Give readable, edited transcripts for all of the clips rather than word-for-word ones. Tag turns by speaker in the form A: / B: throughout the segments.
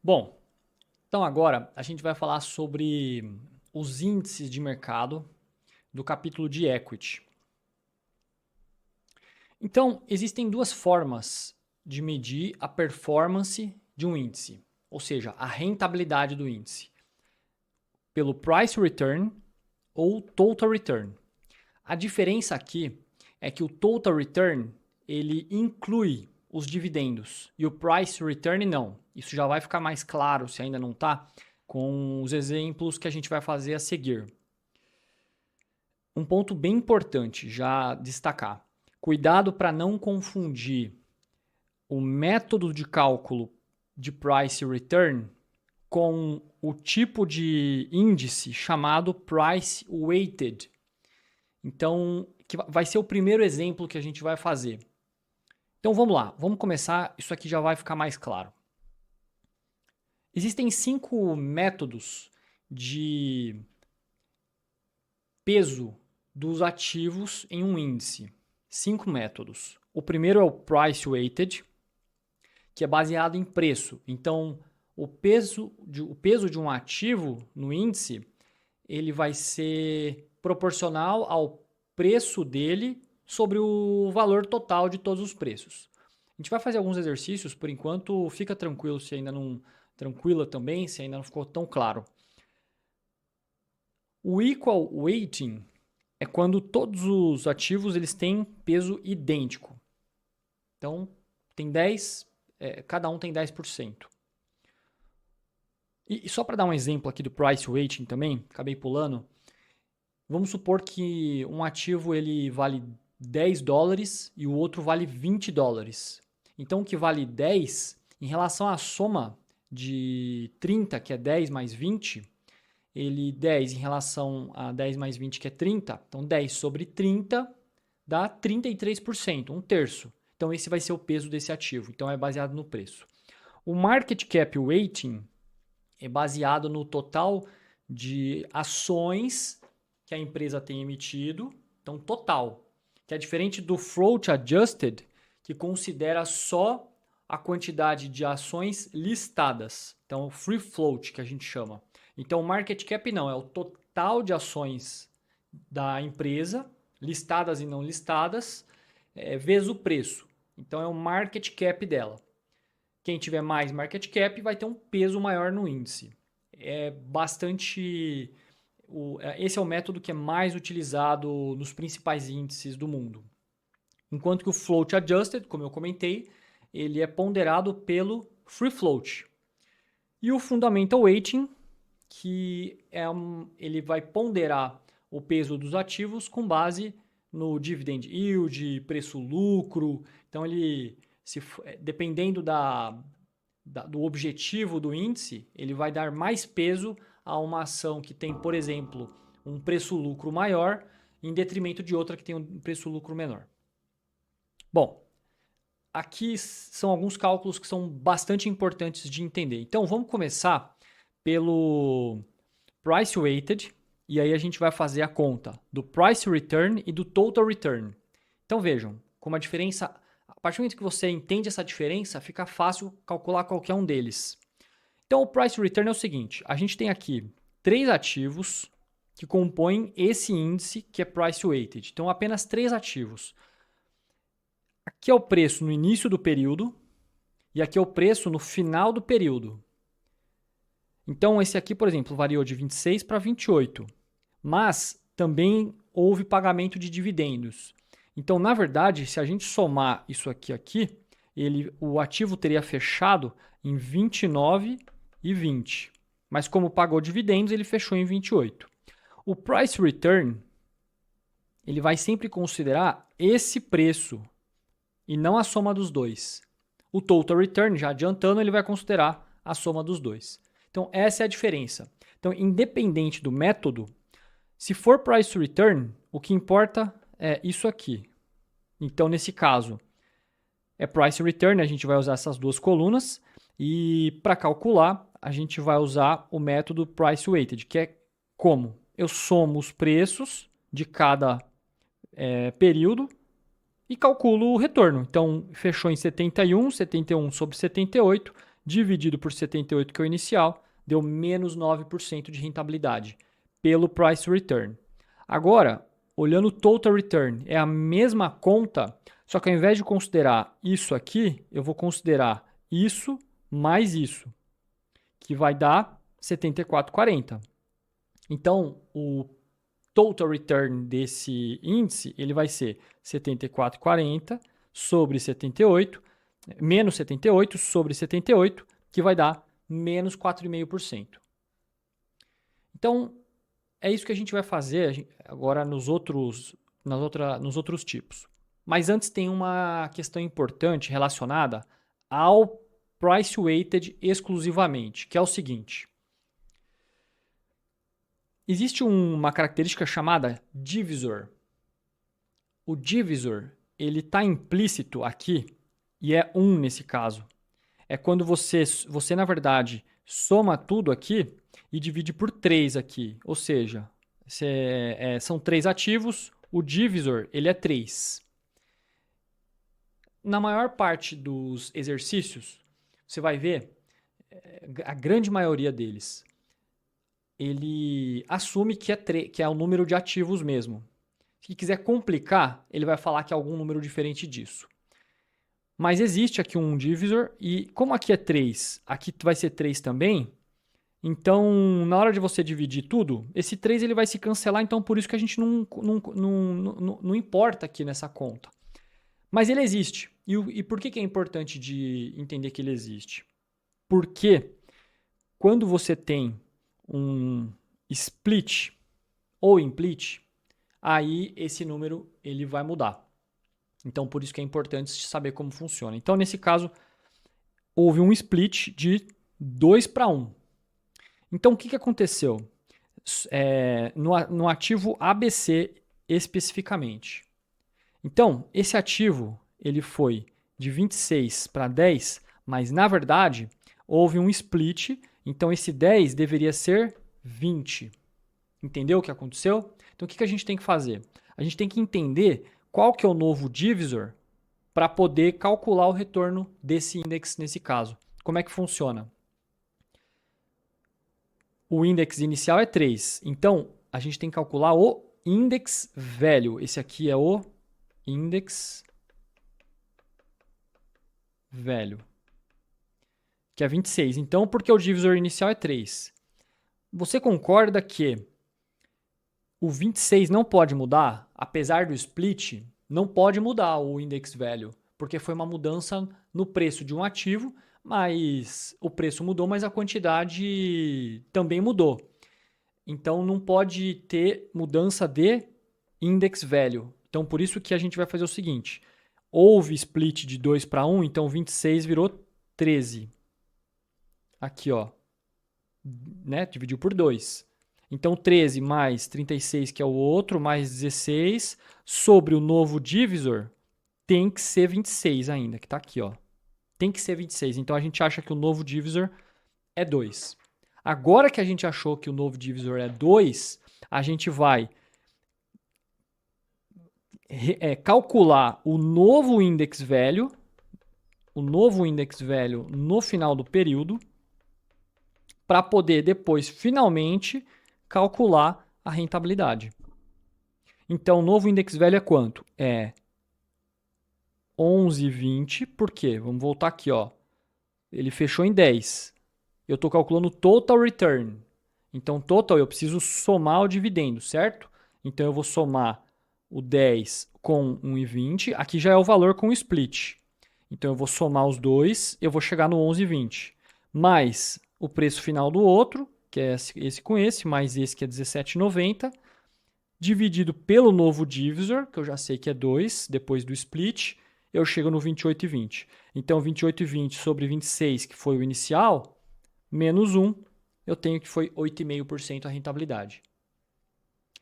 A: Bom, então agora a gente vai falar sobre os índices de mercado do capítulo de Equity. Então, existem duas formas de medir a performance de um índice, ou seja, a rentabilidade do índice, pelo Price Return ou Total Return. A diferença aqui é que o Total Return ele inclui os dividendos e o Price Return não. Isso já vai ficar mais claro, se ainda não está, com os exemplos que a gente vai fazer a seguir. Um ponto bem importante já destacar. Cuidado para não confundir o método de cálculo de Price Return com o tipo de índice chamado Price Weighted. Então, que vai ser o primeiro exemplo que a gente vai fazer. Então vamos lá, vamos começar, isso aqui já vai ficar mais claro. Existem 5 métodos de peso dos ativos em um índice. 5 métodos. O primeiro é o Price Weighted, que é baseado em preço. Então, o peso de um ativo no índice, ele vai ser proporcional ao preço dele sobre o valor total de todos os preços. A gente vai fazer alguns exercícios, por enquanto, fica tranquilo se ainda não... Tranquila também, se ainda não ficou tão claro. O Equal Weighting é quando todos os ativos eles têm peso idêntico. Então, tem 10, cada um tem 10%. E só para dar um exemplo aqui do Price Weighting também, acabei pulando, vamos supor que um ativo ele vale $10 e o outro vale $20. Então, o que vale 10, em relação à soma de 30, que é 10 mais 20, ele 10 em relação a 10 mais 20, que é 30, então 10 sobre 30 dá 33%, um terço. Então esse vai ser o peso desse ativo, então é baseado no preço. O Market Cap Weighting é baseado no total de ações que a empresa tem emitido, então total, que é diferente do Float Adjusted, que considera só a quantidade de ações listadas. Então, o free float, que a gente chama. Então, o market cap não, é o total de ações da empresa, listadas e não listadas, vezes o preço. Então, é o market cap dela. Quem tiver mais market cap vai ter um peso maior no índice. Esse é o método que é mais utilizado nos principais índices do mundo. Enquanto que o Float Adjusted, como eu comentei, ele é ponderado pelo Free Float. E o Fundamental Weighting, que ele vai ponderar o peso dos ativos com base no Dividend Yield, preço-lucro. Então, dependendo do objetivo do índice, ele vai dar mais peso a uma ação que tem, por exemplo, um preço-lucro maior, em detrimento de outra que tem um preço-lucro menor. Bom, aqui são alguns cálculos que são bastante importantes de entender. Então, vamos começar pelo Price Weighted, e aí a gente vai fazer a conta do Price Return e do Total Return. Então, vejam, como a diferença, a partir do momento que você entende essa diferença, fica fácil calcular qualquer um deles. Então, o Price Return é o seguinte, a gente tem aqui 3 ativos que compõem esse índice que é Price Weighted. Então, apenas 3 ativos. Aqui é o preço no início do período e aqui é o preço no final do período. Então, esse aqui, por exemplo, variou de 26 para 28. Mas também houve pagamento de dividendos. Então, na verdade, se a gente somar isso aqui, o ativo teria fechado em 29 e 20. Mas como pagou dividendos, ele fechou em 28. O Price Return, ele vai sempre considerar esse preço e não a soma dos dois. O Total Return, já adiantando, ele vai considerar a soma dos dois. Então, essa é a diferença. Então, independente do método, se for Price Return, o que importa é isso aqui. Então, nesse caso, é Price Return, a gente vai usar essas duas colunas. E para calcular, a gente vai usar o método Price Weighted, que é como? Eu somo os preços de cada período e calculo o retorno. Então, fechou em 71 sobre 78, dividido por 78, que é o inicial, deu menos 9% de rentabilidade pelo price return. Agora, olhando o total return, é a mesma conta, só que ao invés de considerar isso aqui, eu vou considerar isso mais isso, que vai dar 74,40. Então, o total return desse índice, ele vai ser 74,40 sobre 78, menos 78 sobre 78, que vai dar menos 4,5%. Então, é isso que a gente vai fazer agora nos outros tipos. Mas antes tem uma questão importante relacionada ao price weighted exclusivamente, que é o seguinte. Existe uma característica chamada divisor. O divisor, ele está implícito aqui e é 1 nesse caso. É quando você na verdade, soma tudo aqui e divide por 3 aqui. Ou seja, são 3 ativos, o divisor ele é 3. Na maior parte dos exercícios, você vai ver, a grande maioria deles, ele assume que é o número de ativos mesmo. Se quiser complicar, ele vai falar que é algum número diferente disso. Mas existe aqui um divisor e como aqui é 3, aqui vai ser 3 também, então na hora de você dividir tudo, esse 3 ele vai se cancelar, então por isso que a gente não importa aqui nessa conta. Mas ele existe. E por que é importante de entender que ele existe? Porque quando você tem um split ou implit, aí esse número ele vai mudar. Então, por isso que é importante saber como funciona. Então, nesse caso, houve um split de 2:1. Então, o que aconteceu? No ativo ABC especificamente. Então, esse ativo ele foi de 26 para 10, mas, na verdade, houve um split. Então, esse 10 deveria ser 20. Entendeu o que aconteceu? Então, o que a gente tem que fazer? A gente tem que entender qual que é o novo divisor para poder calcular o retorno desse index nesse caso. Como é que funciona? O index inicial é 3. Então, a gente tem que calcular o index value. Esse aqui é o index value, que é 26. Então, porque o divisor inicial é 3. Você concorda que o 26 não pode mudar? Apesar do split, não pode mudar o index value, porque foi uma mudança no preço de um ativo, mas o preço mudou, mas a quantidade também mudou. Então, não pode ter mudança de index value. Então, por isso que a gente vai fazer o seguinte. Houve split de 2:1, então 26 virou 13. Aqui, ó. Né? Dividiu por 2. Então, 13 mais 36, que é o outro, mais 16, sobre o novo divisor, tem que ser 26 ainda, que está aqui, ó. Tem que ser 26. Então, a gente acha que o novo divisor é 2. Agora que a gente achou que o novo divisor é 2, a gente vai calcular o novo index value no final do período, para poder depois, finalmente, calcular a rentabilidade. Então, o novo index value é quanto? É 11,20. Por quê? Vamos voltar aqui, ó. Ele fechou em 10. Eu estou calculando o total return. Então, total, eu preciso somar o dividendo, certo? Então, eu vou somar o 10 com 1,20. Aqui já é o valor com o split. Então, eu vou somar os dois, eu vou chegar no 11,20. Mais o preço final do outro, que é esse com esse, mais esse que é 17,90, dividido pelo novo divisor, que eu já sei que é 2, depois do split, eu chego no 28,20. Então, 28,20 sobre 26, que foi o inicial, menos 1, eu tenho que foi 8,5% a rentabilidade.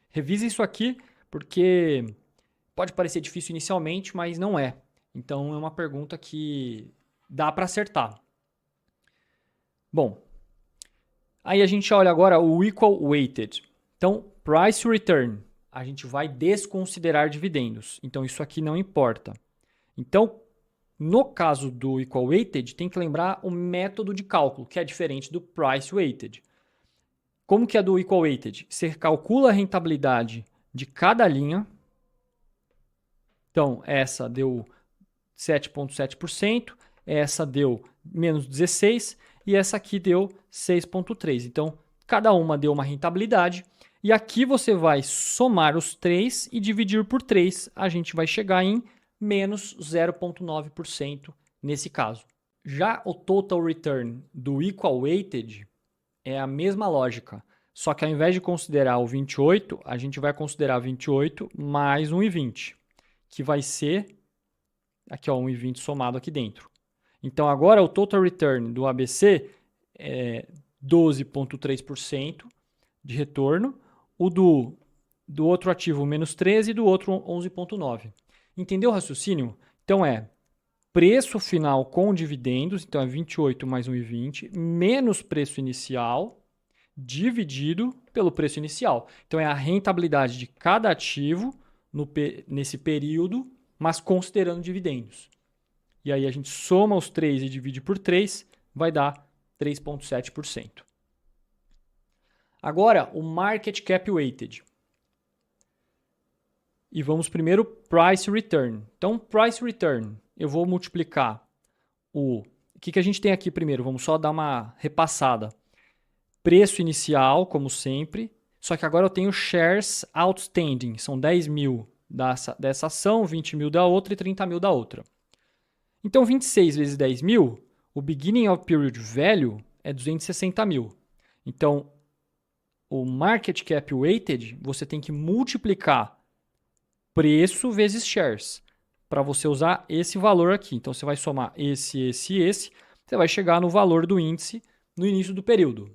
A: Revise isso aqui, porque pode parecer difícil inicialmente, mas não é. Então, é uma pergunta que dá para acertar. Bom, aí a gente olha agora o equal weighted. Então, price return, a gente vai desconsiderar dividendos. Então, isso aqui não importa. Então, No caso do Equal Weighted, tem que lembrar o método de cálculo, que é diferente do Price Weighted. Como que é do Equal Weighted? Você calcula a rentabilidade de cada linha. Então, essa deu 7,7%, essa deu menos 16% e essa aqui deu 6,3%. Então, cada uma deu uma rentabilidade. E aqui você vai somar os três e dividir por 3. A gente vai chegar em menos 0,9% nesse caso. Já o Total Return do Equal Weighted é a mesma lógica. Só que ao invés de considerar o 28, a gente vai considerar 28 mais 1,20, que vai ser aqui, ó, 1,20 somado aqui dentro. Então, agora o Total Return do ABC é 12,3% de retorno, o do outro ativo menos 13% e do outro 11,9%. Entendeu o raciocínio? Então, é preço final com dividendos, então é 28 mais 1,20, menos preço inicial, dividido pelo preço inicial. Então, é a rentabilidade de cada ativo nesse período, mas considerando dividendos. E aí a gente soma os 3 e divide por 3, vai dar 3,7%. Agora, o Market Cap Weighted. E vamos primeiro Price Return. Então, Price Return, eu vou multiplicar o que a gente tem aqui primeiro? Vamos só dar uma repassada. Preço inicial, como sempre, só que agora eu tenho shares outstanding, são 10 mil dessa ação, 20 mil da outra e 30 mil da outra. Então, 26 vezes 10 mil, o beginning of period value é 260 mil. Então, o market cap weighted, você tem que multiplicar preço vezes shares, para você usar esse valor aqui. Então, você vai somar esse, você vai chegar no valor do índice no início do período.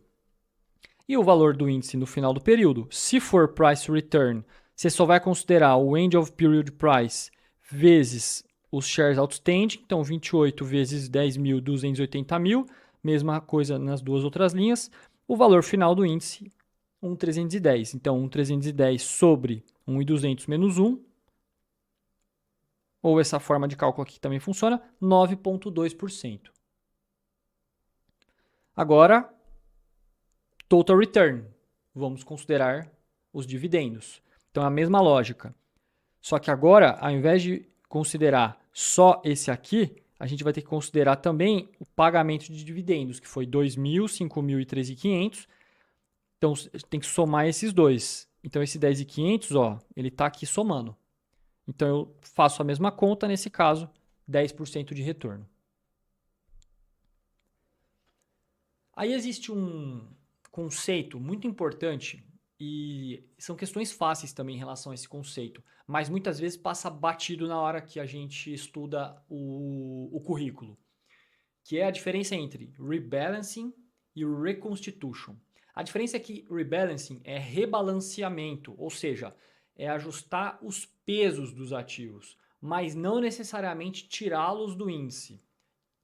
A: E o valor do índice no final do período, se for price return, você só vai considerar o end of period price vezes os shares outstanding, então 28 vezes 10 mil, 280 mil, mesma coisa nas duas outras linhas. O valor final do índice, 1,310. Então, 1,310 sobre 1,200 menos 1, ou essa forma de cálculo aqui também funciona, 9,2%. Agora, Total Return. Vamos considerar os dividendos. Então, é a mesma lógica. Só que agora, ao invés de considerar só esse aqui, a gente vai ter que considerar também o pagamento de dividendos, que foi 2.000, 5.000 e 13.500. Então, tem que somar esses dois. Então, esse 10.500, ó, ele está aqui somando. Então, eu faço a mesma conta, nesse caso, 10% de retorno. Aí existe um conceito muito importante e são questões fáceis também em relação a esse conceito, mas muitas vezes passa batido na hora que a gente estuda o currículo, que é a diferença entre rebalancing e reconstitution. A diferença é que rebalancing é rebalanceamento, ou seja, é ajustar os pesos dos ativos, mas não necessariamente tirá-los do índice,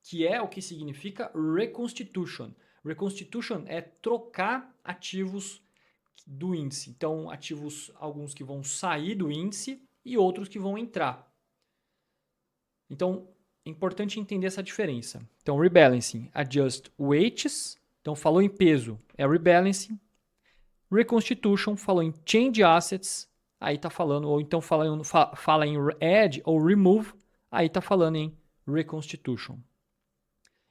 A: que é o que significa reconstitution. Reconstitution é trocar ativos do índice. Então, ativos, alguns que vão sair do índice e outros que vão entrar. Então, é importante entender essa diferença. Então, rebalancing, adjust weights. Então, falou em peso, é rebalancing. Reconstitution, falou em change assets, aí está falando, ou então fala em add ou remove, aí está falando em reconstitution.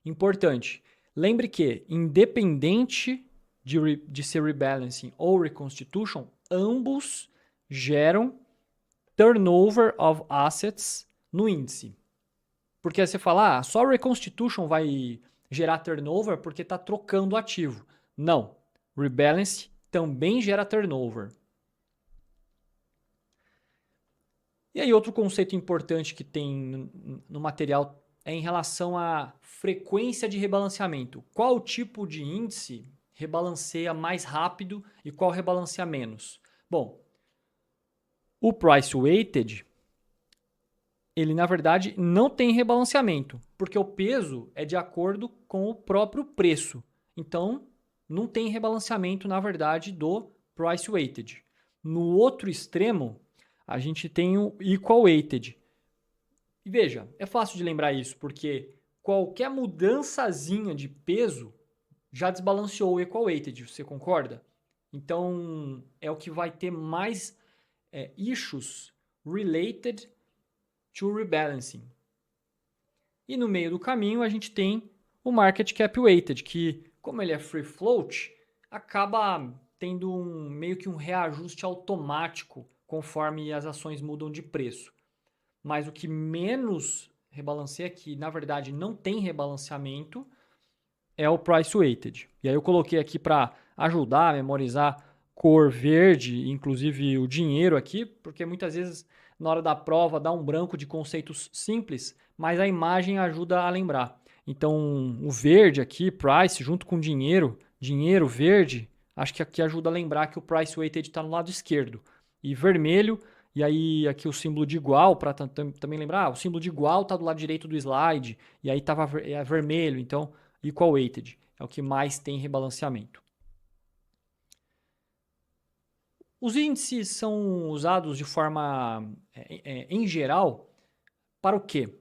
A: Importante, lembre que, independente de ser rebalancing ou reconstitution, ambos geram turnover of assets no índice. Porque aí você fala, só reconstitution vai gerar turnover porque está trocando ativo. Não, rebalance também gera turnover. E aí outro conceito importante que tem no material é em relação à frequência de rebalanceamento. Qual tipo de índice rebalanceia mais rápido e qual rebalanceia menos? Bom, o price weighted, ele na verdade não tem rebalanceamento, porque o peso é de acordo com o próprio preço. Então, não tem rebalanceamento na verdade do price weighted. No outro extremo, a gente tem o equal weighted. E veja, é fácil de lembrar isso, porque qualquer mudançazinha de peso já desbalanceou o equal weighted, você concorda? Então, é o que vai ter mais issues related to rebalancing. E no meio do caminho a gente tem o market cap weighted, que como ele é free float, acaba tendo meio que um reajuste automático conforme as ações mudam de preço. Mas o que menos rebalanceia, que na verdade não tem rebalanceamento, é o price weighted. E aí eu coloquei aqui para ajudar a memorizar cor verde, inclusive o dinheiro aqui, porque muitas vezes na hora da prova dá um branco de conceitos simples, mas a imagem ajuda a lembrar. Então o verde aqui, price, junto com dinheiro, dinheiro verde, acho que aqui ajuda a lembrar que o price weighted está no lado esquerdo. E vermelho, e aí aqui o símbolo de igual, para também lembrar, o símbolo de igual está do lado direito do slide, e aí estava vermelho, então equal weighted é o que mais tem rebalanceamento. Os índices são usados de forma, em geral, para o quê?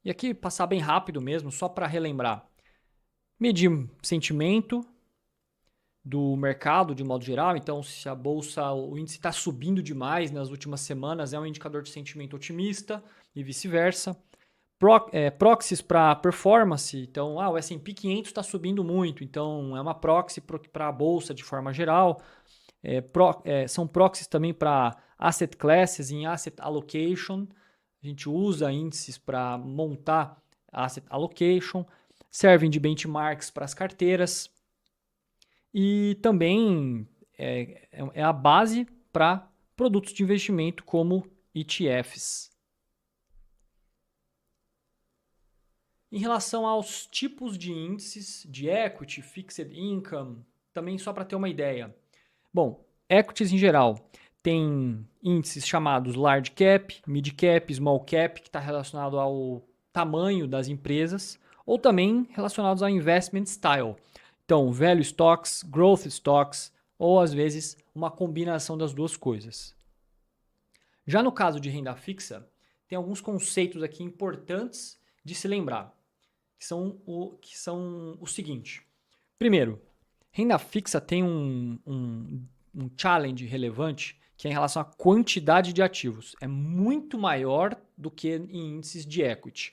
A: E aqui passar bem rápido mesmo, só para relembrar. Medir sentimento do mercado de modo geral, então se a bolsa, o índice está subindo demais nas últimas semanas, é um indicador de sentimento otimista e vice-versa. Proxies para performance, então o S&P 500 está subindo muito, então é uma proxy para a bolsa de forma geral. São proxies também para asset classes em asset allocation. A gente usa índices para montar asset allocation, servem de benchmarks para as carteiras e também é a base para produtos de investimento como ETFs. Em relação aos tipos de índices de equity, fixed income, também só para ter uma ideia. Bom, equities em geral tem índices chamados large cap, mid cap, small cap, que está relacionado ao tamanho das empresas, ou também relacionados ao investment style. Então, value stocks, growth stocks, ou às vezes uma combinação das duas coisas. Já no caso de renda fixa, tem alguns conceitos aqui importantes de se lembrar, que são o seguinte. Primeiro, renda fixa tem um challenge relevante que é em relação à quantidade de ativos. É muito maior do que em índices de equity.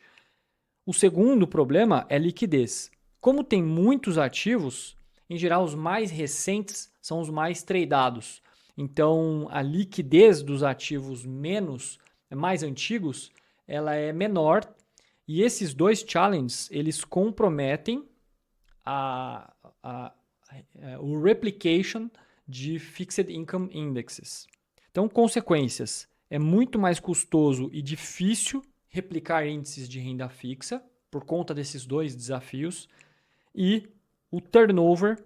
A: O segundo problema é liquidez. Como tem muitos ativos, em geral os mais recentes são os mais tradeados. Então a liquidez dos ativos mais antigos, ela é menor. E esses dois challenges, eles comprometem o replication de fixed income indexes. Então, consequências, é muito mais custoso e difícil replicar índices de renda fixa por conta desses dois desafios e o turnover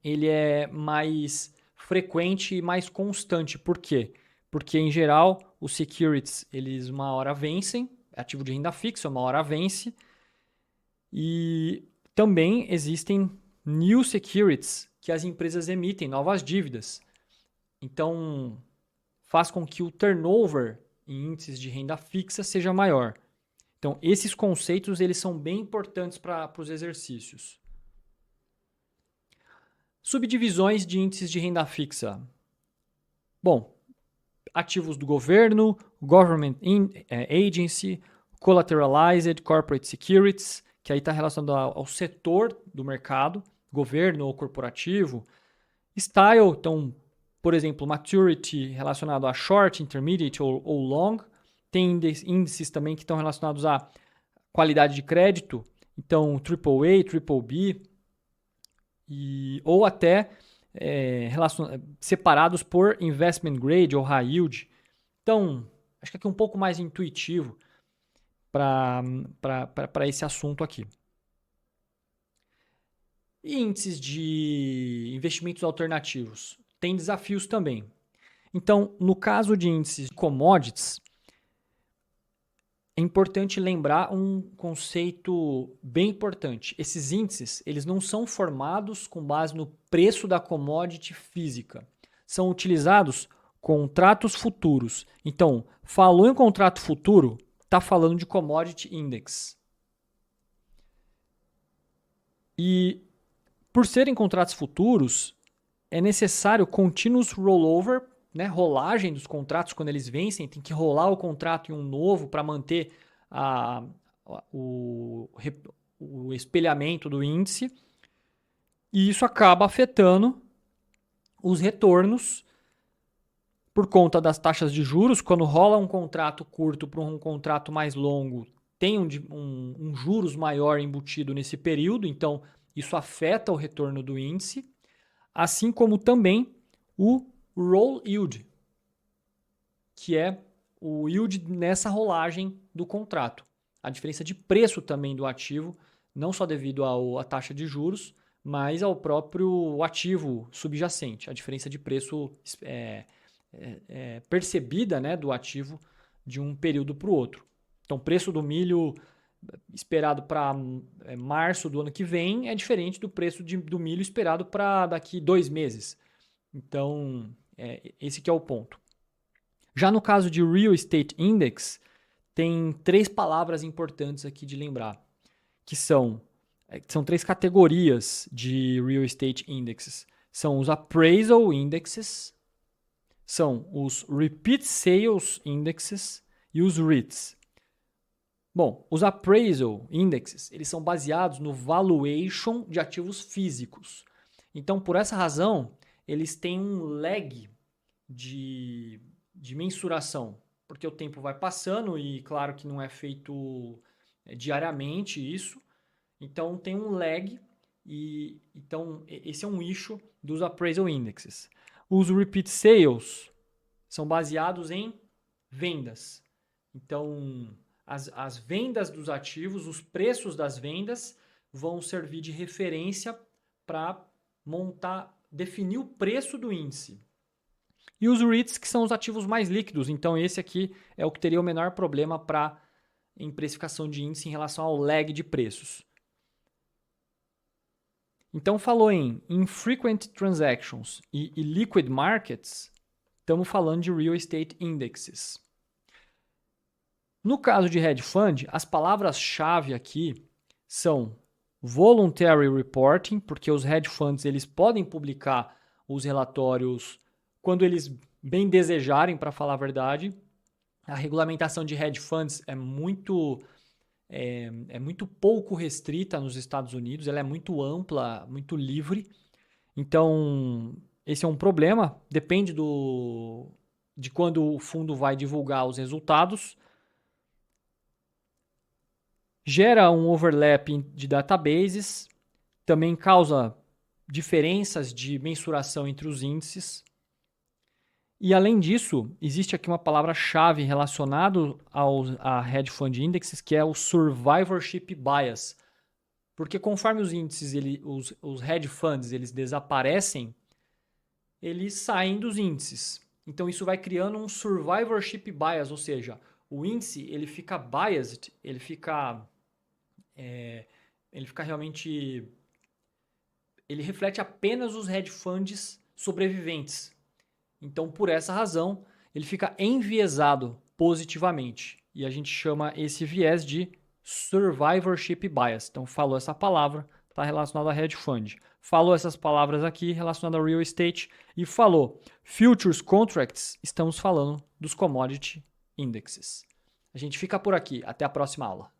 A: ele é mais frequente e mais constante. Por quê? Porque, em geral, os securities, eles uma hora vencem, ativo de renda fixa, uma hora vence, e também existem new securities que as empresas emitem, novas dívidas. Então, faz com que o turnover em índices de renda fixa seja maior. Então, esses conceitos eles são bem importantes para os exercícios. Subdivisões de índices de renda fixa. Bom, ativos do governo, government agency, collateralized corporate securities, que aí está relacionado ao setor do mercado, governo ou corporativo. Style, então, por exemplo, maturity relacionado a short, intermediate ou long. Tem índices também que estão relacionados à qualidade de crédito, então AAA, BBB, ou até separados por investment grade ou high yield. Então, acho que aqui é um pouco mais intuitivo para esse assunto aqui. E índices de investimentos alternativos tem desafios também. Então, no caso de índices de commodities, é importante lembrar um conceito bem importante. Esses índices, eles não são formados com base no preço da commodity física. São utilizados contratos futuros. Então, falou em contrato futuro, está falando de Commodity Index. E por serem contratos futuros, é necessário continuous rollover, né, rolagem dos contratos quando eles vencem, tem que rolar o contrato em um novo para manter o espelhamento do índice, e isso acaba afetando os retornos por conta das taxas de juros. Quando rola um contrato curto para um contrato mais longo, tem um juros maior embutido nesse período, então isso afeta o retorno do índice, assim como também o roll yield, que é o yield nessa rolagem do contrato. A diferença de preço também do ativo, não só devido à taxa de juros, mas ao próprio ativo subjacente. A diferença de preço percebida, né, do ativo de um período para o outro. Então, o preço do milho esperado para março do ano que vem é diferente do preço do milho esperado para daqui 2 meses. Então, esse que é o ponto. Já no caso de Real Estate Index, tem 3 palavras importantes aqui de lembrar, que são 3 categorias de Real Estate Indexes. São os Appraisal Indexes, são os Repeat Sales Indexes e os REITs. Bom, os Appraisal Indexes, eles são baseados no valuation de ativos físicos. Então, por essa razão, eles têm um lag de mensuração, porque o tempo vai passando e claro que não é feito diariamente isso, então tem um lag e então esse é um issue dos Appraisal Indexes. Os Repeat Sales são baseados em vendas, então as vendas dos ativos, os preços das vendas vão servir de referência para definir o preço do índice. E os REITs, que são os ativos mais líquidos. Então, esse aqui é o que teria o menor problema em precificação de índice em relação ao lag de preços. Então, falou em Infrequent Transactions e Liquid Markets, estamos falando de Real Estate Indexes. No caso de hedge fund, as palavras-chave aqui são Voluntary Reporting, porque os hedge funds eles podem publicar os relatórios quando eles bem desejarem, para falar a verdade. A regulamentação de hedge funds é muito pouco restrita nos Estados Unidos, ela é muito ampla, muito livre. Então, esse é um problema, depende de quando o fundo vai divulgar os resultados. Gera um overlap de databases, também causa diferenças de mensuração entre os índices. E além disso, existe aqui uma palavra-chave relacionada a hedge fund indexes, que é o survivorship bias. Porque conforme os índices, os hedge funds, eles desaparecem, eles saem dos índices. Então isso vai criando um survivorship bias, ou seja, o índice ele fica biased, ele fica realmente... Ele reflete apenas os hedge funds sobreviventes. Então, por essa razão, ele fica enviesado positivamente. E a gente chama esse viés de survivorship bias. Então, falou essa palavra, está relacionado a hedge fund. Falou essas palavras aqui relacionadas a real estate. E falou futures contracts, estamos falando dos commodity indexes. A gente fica por aqui. Até a próxima aula.